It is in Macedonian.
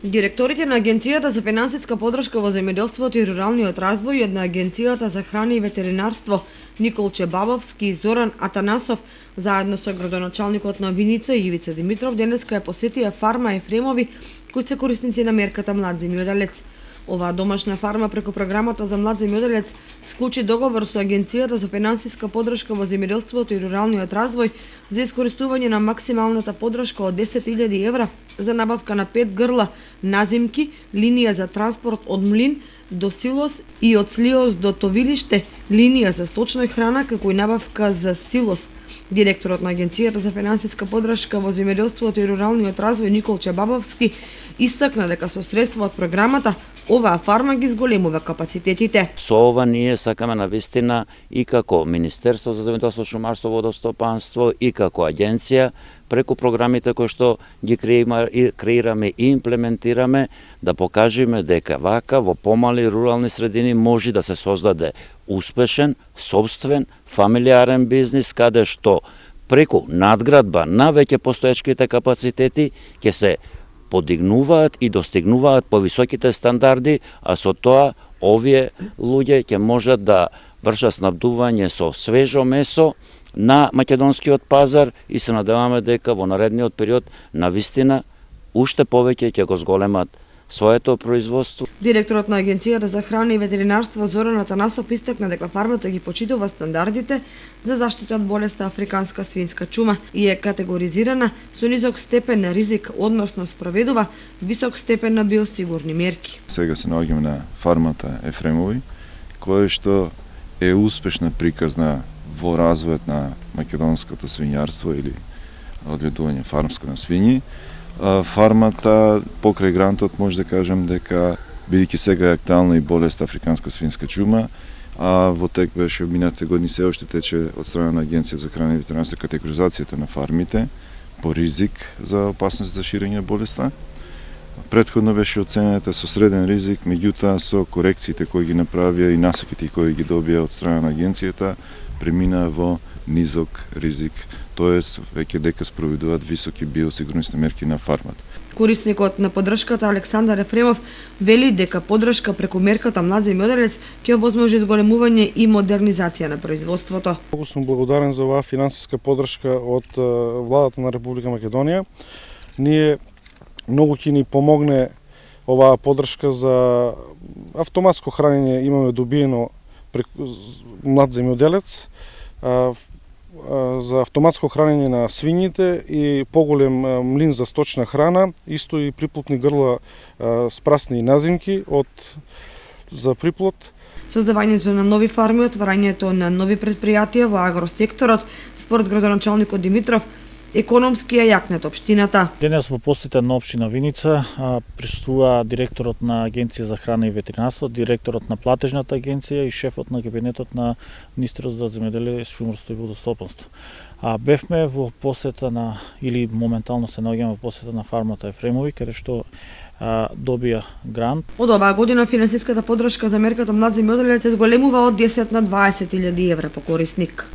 Директорите на Агенцијата за финансиска поддршка во земјоделството и руралниот развој и од на Агенцијата за храна и ветеринарство Никол Чебабовски и Зоран Атанасов заедно со градоначалникот на Виница Ивица Димитров денеска ја посетија фарма Ефремови, кои се корисници на мерката Млад земјоделец. Оваа домашна фарма преку програмата за млад земјоделец склучи договор со Агенцијата за финансиска поддршка во земјоделството и руралниот развој за искористување на максималната поддршка од 10.000 евра за набавка на 5 грла назимки, линија за транспорт од млин до силос и од силос до товилиште, линија за сточна храна, како и набавка за силос. Директорот на Агенцијата за финансиска поддршка во земјоделството и руралниот развој Никол Чебабовски истакна дека со средства од програмата оваа фарма ги зголемува капацитетите. Со ова ние сакаме навистина и како Министерство за земјоделство, шумарство, водостопанство и како агенција преку програмите кои што ги креираме и имплементираме да покажеме дека вака во помали рурални средини може да се создаде успешен, собствен, фамилиарен бизнис каде што преку надградба на веќе постоечките капацитети ќе се подигнуваат и достигнуваат повисоките стандарди, а со тоа овие луѓе ќе можат да вршат снабдување со свежо месо на македонскиот пазар и се надеваме дека во наредниот период навистина уште повеќе ќе го зголемат своето производство. Директорот на Агенцијата за храна и ветеринарство Зоран Атанасов истакна дека фармата ги почитува стандардите за заштита од болеста африканска свинска чума и е категоризирана со низок степен на ризик, односно спроведува висок степен на биосигурни мерки. Сега се наоѓаме на фармата Ефремови, која што е успешна приказна во развојот на македонското свињарство или одгледување фармско на свињи. Фармата покрај грантот може да кажем дека бидејќи сега е актуелна и болест африканска свинска чума, а во тек беше минатите години се уште тече од страна на Агенција за храна и ветеринарство категоризацијата на фармите по ризик за опасност за ширење на болеста. Претходно беше оценета со среден ризик, меѓутоа со корекциите кои ги направија и насоките кои ги добија од страна на агенцијата премина во низок ризик, тоест веќе дека спроведуваат високи биосигурnosни мерки на фармата. Корисникот на поддршката Александар Ефремов вели дека поддршка преку мерката Млад земјоделец ќе овозможи зголемување и модернизација на производството. Многу сум благодарен за оваа финансиска поддршка од владата на Република Македонија. Ние многу ќе ни помогне оваа поддршка за автоматско хранење, имаме добиено преку Млад земјоделец, за автоматско хранење на свињите и поголем млин за сточна храна, исто и приплотни грла спрасни назимки за приплот. Создавањето на нови фарми, отварањето на нови предпријатија во агросекторот, според градоначалникот Димитров, економски ја јакнет општината. Денес во посета на општина Виница присуствува директорот на Агенција за храна и ветеринарство, директорот на платежната агенција и шефот на кабинетот на министерот за земјоделие, шумарство и водостопанство. Бевме во посета на или моментално се наоѓаме во посета на фармата Ефремови, каде што добија грант. Од оваа година финансиската поддршка за мерката Млад земјоделец се зголемува од 10 на 20.000 евра по корисник.